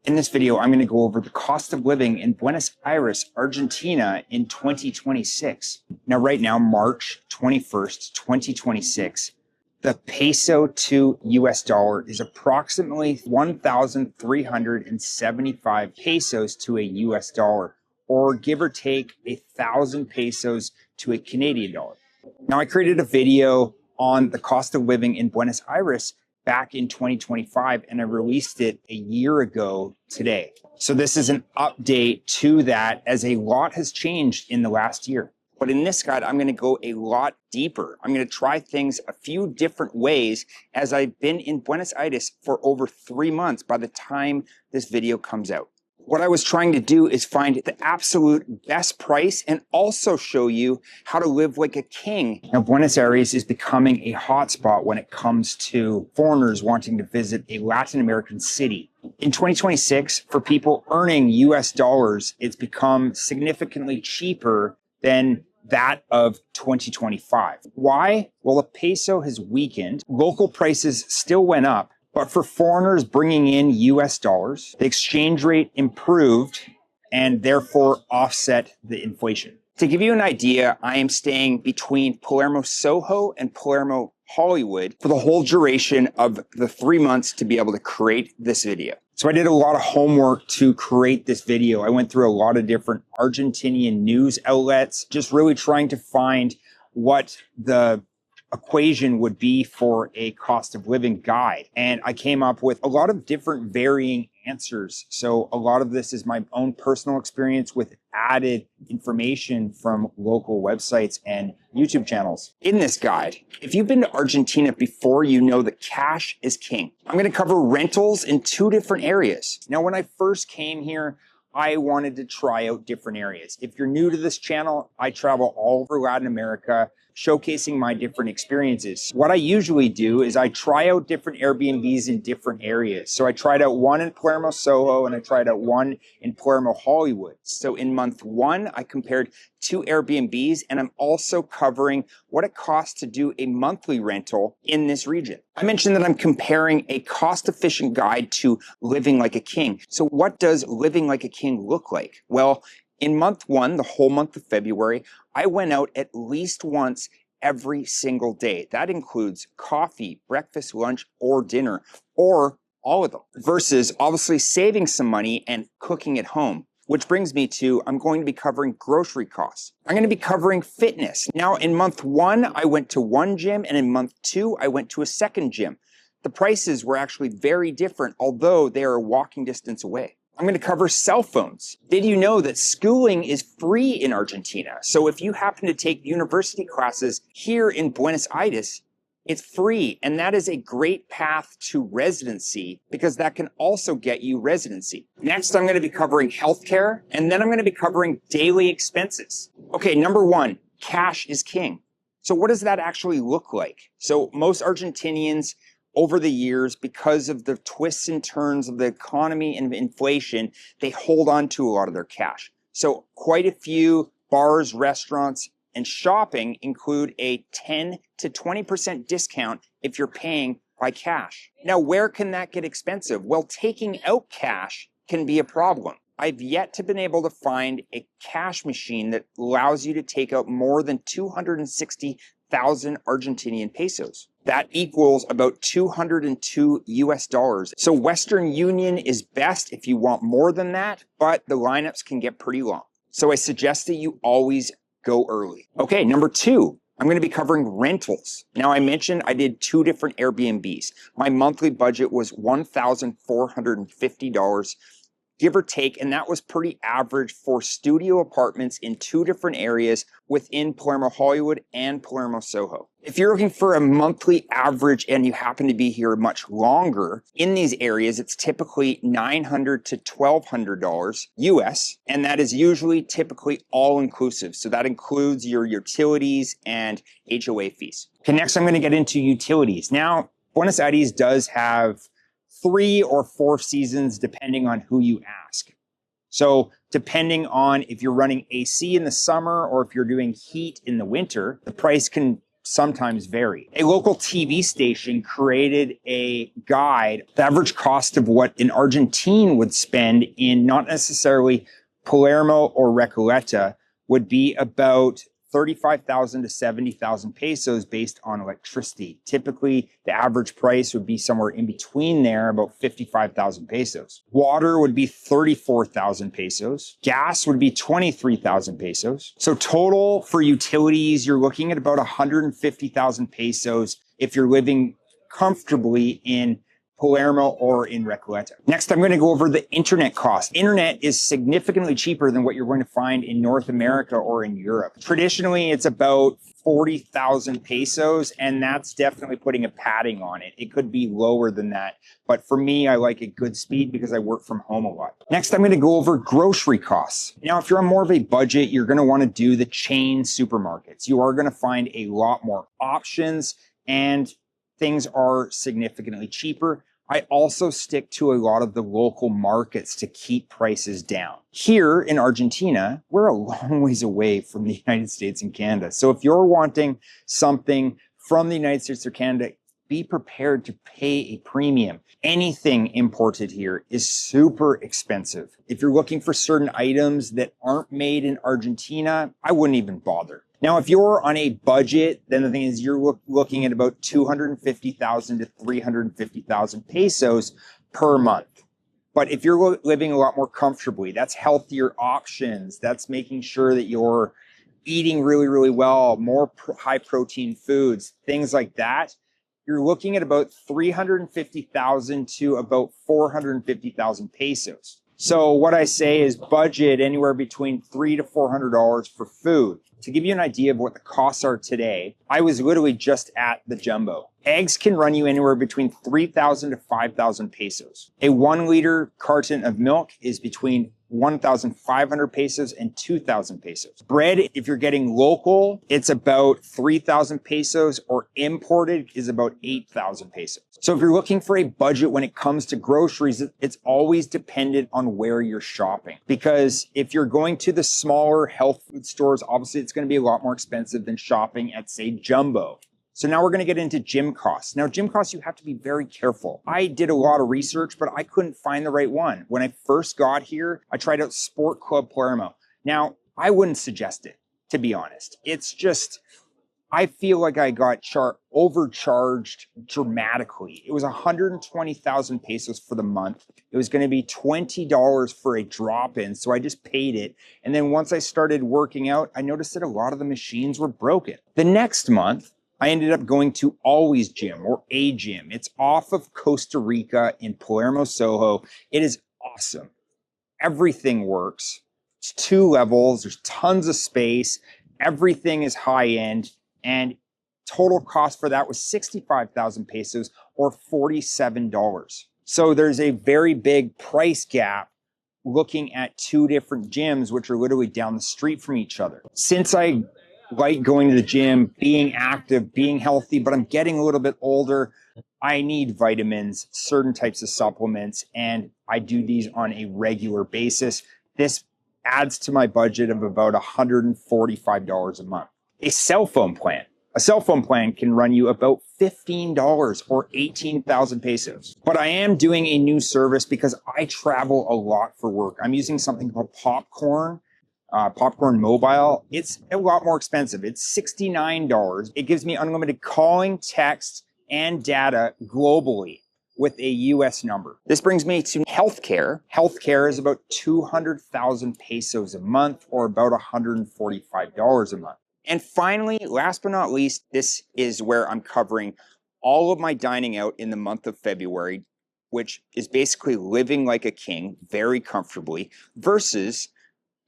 In this video, I'm going to go over the cost of living in Buenos Aires, Argentina in 2026. Now, right now, March 21st, 2026, the peso to US dollar is approximately 1,375 pesos to a US dollar, or give or take 1,000 pesos to a Canadian dollar. Now, I created a video on the cost of living in Buenos Aires back in 2025, and I released it a year ago today. So this is an update to that, as a lot has changed in the last year. But in this guide, I'm going to go a lot deeper. I'm going to try things a few different ways, as I've been in Buenos Aires for over 3 months by the time this video comes out. What I was trying to do is find the absolute best price and also show you how to live like a king. Now, Buenos Aires is becoming a hotspot when it comes to foreigners wanting to visit a Latin American city. In 2026, for people earning US dollars, it's become significantly cheaper than that of 2025. Why? Well, the peso has weakened. Local prices still went up. But for foreigners bringing in US dollars, the exchange rate improved and therefore offset the inflation. To give you an idea, I am staying between Palermo, Soho and Palermo, Hollywood for the whole duration of the 3 months to be able to create this video. So I did a lot of homework to create this video. I went through a lot of different Argentinian news outlets, just really trying to find what the equation would be for a cost of living guide. And I came up with a lot of different varying answers. So a lot of this is my own personal experience with added information from local websites and YouTube channels. In this guide, if you've been to Argentina before, you know that cash is king. I'm going to cover rentals in 2 different areas. Now, when I first came here, I wanted to try out different areas. If you're new to this channel, I travel all over Latin America, showcasing my different experiences. What I usually do is I try out different Airbnbs in different areas. So I tried out one in Palermo, Soho, and I tried out one in Palermo, Hollywood. So in month 1, I compared 2 Airbnbs, and I'm also covering what it costs to do a monthly rental in this region. I mentioned that I'm comparing a cost-efficient guide to living like a king. So what does living like a king look like? Well, in month 1, the whole month of February, I went out at least once every single day. That includes coffee, breakfast, lunch, or dinner, or all of them, versus obviously saving some money and cooking at home. Which brings me to, I'm going to be covering grocery costs. I'm going to be covering fitness. Now, in month 1, I went to one gym, and in month 2, I went to a second gym. The prices were actually very different, although they are a walking distance away. I'm going to cover cell phones. Did you know that schooling is free in Argentina? So if you happen to take university classes here in Buenos Aires, it's free. And that is a great path to residency, because that can also get you residency. Next, I'm going to be covering healthcare, and then I'm going to be covering daily expenses. Okay, number 1, cash is king. So what does that actually look like? So most Argentinians over the years, because of the twists and turns of the economy and inflation, they hold on to a lot of their cash. So quite a few bars, restaurants, and shopping include a 10 to 20% discount if you're paying by cash. Now, where can that get expensive? Well, taking out cash can be a problem. I've yet to been able to find a cash machine that allows you to take out more than 260,000 Argentinian pesos. That equals about 202 US dollars. So Western Union is best if you want more than that, but the lineups can get pretty long. So I suggest that you always go early. Okay, number 2, I'm going to be covering rentals. Now, I mentioned I did 2 different Airbnbs. My monthly budget was $1,450. Give or take, and that was pretty average for studio apartments in 2 different areas within Palermo, Hollywood and Palermo, Soho. If you're looking for a monthly average and you happen to be here much longer, in these areas, it's typically $900 to $1,200 US, and that is usually typically all-inclusive. So that includes your utilities and HOA fees. Okay, next I'm going to get into utilities. Now, Buenos Aires does have 3 or 4 seasons, depending on who you ask. So depending on if you're running AC in the summer or if you're doing heat in the winter, the price can sometimes vary. A local TV station created a guide, the average cost of what an Argentine would spend in not necessarily Palermo or Recoleta would be about 35,000 to 70,000 pesos based on electricity. Typically, the average price would be somewhere in between there, about 55,000 pesos. Water would be 34,000 pesos. Gas would be 23,000 pesos. So total for utilities, you're looking at about 150,000 pesos if you're living comfortably in Palermo or in Recoleta. Next, I'm going to go over the internet cost. Internet is significantly cheaper than what you're going to find in North America or in Europe. Traditionally, it's about 40,000 pesos, and that's definitely putting a padding on it. It could be lower than that, but for me, I like a good speed because I work from home a lot. Next, I'm going to go over grocery costs. Now, if you're on more of a budget, you're going to want to do the chain supermarkets. You are going to find a lot more options, and things are significantly cheaper. I also stick to a lot of the local markets to keep prices down. Here in Argentina, we're a long ways away from the United States and Canada. So if you're wanting something from the United States or Canada, be prepared to pay a premium. Anything imported here is super expensive. If you're looking for certain items that aren't made in Argentina, I wouldn't even bother. Now, if you're on a budget, then the thing is you're looking at about 250,000 to 350,000 pesos per month. But if you're living a lot more comfortably, that's healthier options. That's making sure that you're eating really, really well, more high protein foods, things like that. You're looking at about 350,000 to about 450,000 pesos. So what I say is budget anywhere between $300 to $400 for food. To give you an idea of what the costs are today, I was literally just at the Jumbo. Eggs can run you anywhere between 3,000 to 5,000 pesos. A 1 liter carton of milk is between 1,500 pesos and 2,000 pesos. Bread, if you're getting local, it's about 3,000 pesos, or imported is about 8,000 pesos. So if you're looking for a budget when it comes to groceries, it's always dependent on where you're shopping. Because if you're going to the smaller health food stores, obviously it's going to be a lot more expensive than shopping at, say, Jumbo. So now we're going to get into gym costs. Now, gym costs, you have to be very careful. I did a lot of research, but I couldn't find the right one. When I first got here, I tried out Sport Club Palermo. Now, I wouldn't suggest it, to be honest. It's just, I feel like I got overcharged dramatically. It was 120,000 pesos for the month. It was going to be $20 for a drop-in, so I just paid it. And then once I started working out, I noticed that a lot of the machines were broken. The next month, I ended up going to Always Gym, or A Gym. It's off of Costa Rica in Palermo, Soho. It is awesome. Everything works. It's 2 levels. There's tons of space. Everything is high end. And total cost for that was 65,000 pesos, or $47. So there's a very big price gap looking at 2 different gyms, which are literally down the street from each other. Since I like going to the gym, being active, being healthy, but I'm getting a little bit older, I need vitamins, certain types of supplements, and I do these on a regular basis. This adds to my budget of about $145 a month. A cell phone plan. A cell phone plan can run you about $15 or 18,000 pesos. But I am doing a new service because I travel a lot for work. I'm using something called Popcorn Mobile. It's a lot more expensive. It's $69. It gives me unlimited calling, text, and data globally with a US number. This brings me to healthcare. Healthcare is about 200,000 pesos a month, or about $145 a month. And finally, last but not least, this is where I'm covering all of my dining out in the month of February, which is basically living like a king very comfortably, versus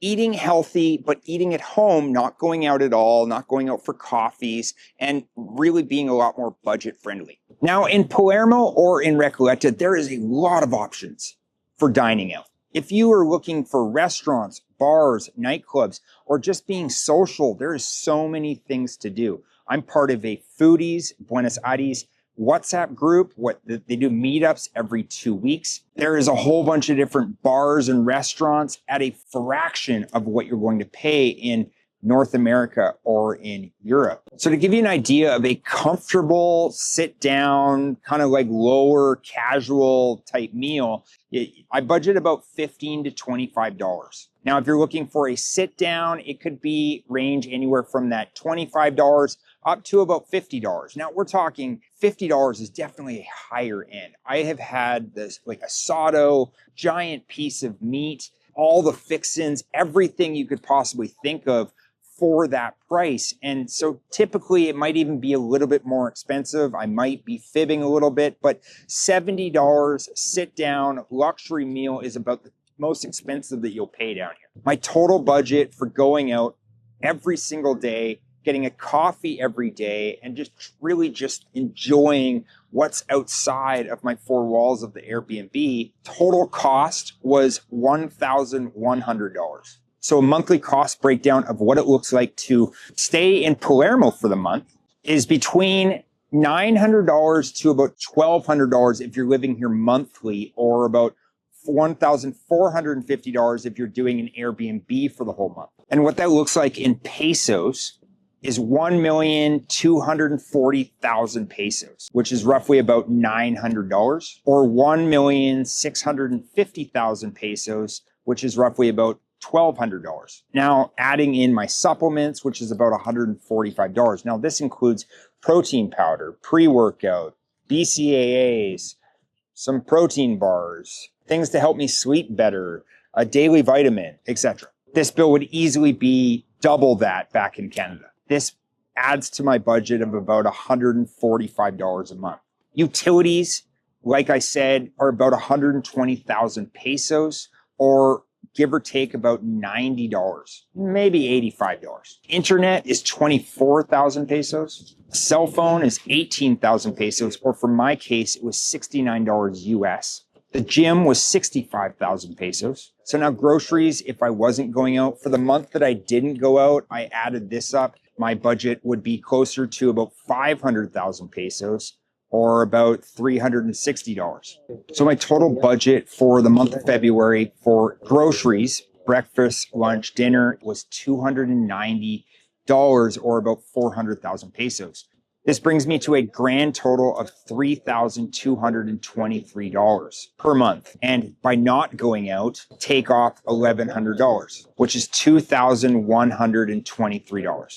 eating healthy, but eating at home, not going out at all, not going out for coffees, and really being a lot more budget friendly. Now, in Palermo or in Recoleta, there is a lot of options for dining out. If you are looking for restaurants, bars, nightclubs, or just being social, there is so many things to do. I'm part of a Foodies Buenos Aires WhatsApp group. They do meetups every 2 weeks. There is a whole bunch of different bars and restaurants at a fraction of what you're going to pay in North America or in Europe. So to give you an idea of a comfortable sit down, kind of like lower casual type meal, I budget about $15 to $25. Now, if you're looking for a sit down, it could be range anywhere from that $25 up to about $50. Now we're talking $50 is definitely a higher end. I have had this like Asado, giant piece of meat, all the fixins, everything you could possibly think of for that price. And so typically it might even be a little bit more expensive. I might be fibbing a little bit, but $70 sit down luxury meal is about the most expensive that you'll pay down here. My total budget for going out every single day, getting a coffee every day, and just enjoying what's outside of my four walls of the Airbnb, total cost was $1,100. So a monthly cost breakdown of what it looks like to stay in Palermo for the month is between $900 to about $1,200 if you're living here monthly, or about $1,450 if you're doing an Airbnb for the whole month. And what that looks like in pesos is 1,240,000 pesos, which is roughly about $900, or 1,650,000 pesos, which is roughly about $1,200. Now, adding in my supplements, which is about $145. Now, this includes protein powder, pre-workout, BCAAs, some protein bars, things to help me sleep better, a daily vitamin, etc. This bill would easily be double that back in Canada. This adds to my budget of about $145 a month. Utilities, like I said, are about 120,000 pesos, or give or take about $90, maybe $85. Internet is 24,000 pesos. Cell phone is 18,000 pesos, or for my case, it was $69 US. The gym was 65,000 pesos. So now groceries, if I wasn't going out, for the month that I didn't go out, I added this up. My budget would be closer to about 500,000 pesos, or about $360. So my total budget for the month of February for groceries, breakfast, lunch, dinner, was $290, or about 400,000 pesos. This brings me to a grand total of $3,223 per month. And by not going out, take off $1,100, which is $2,123.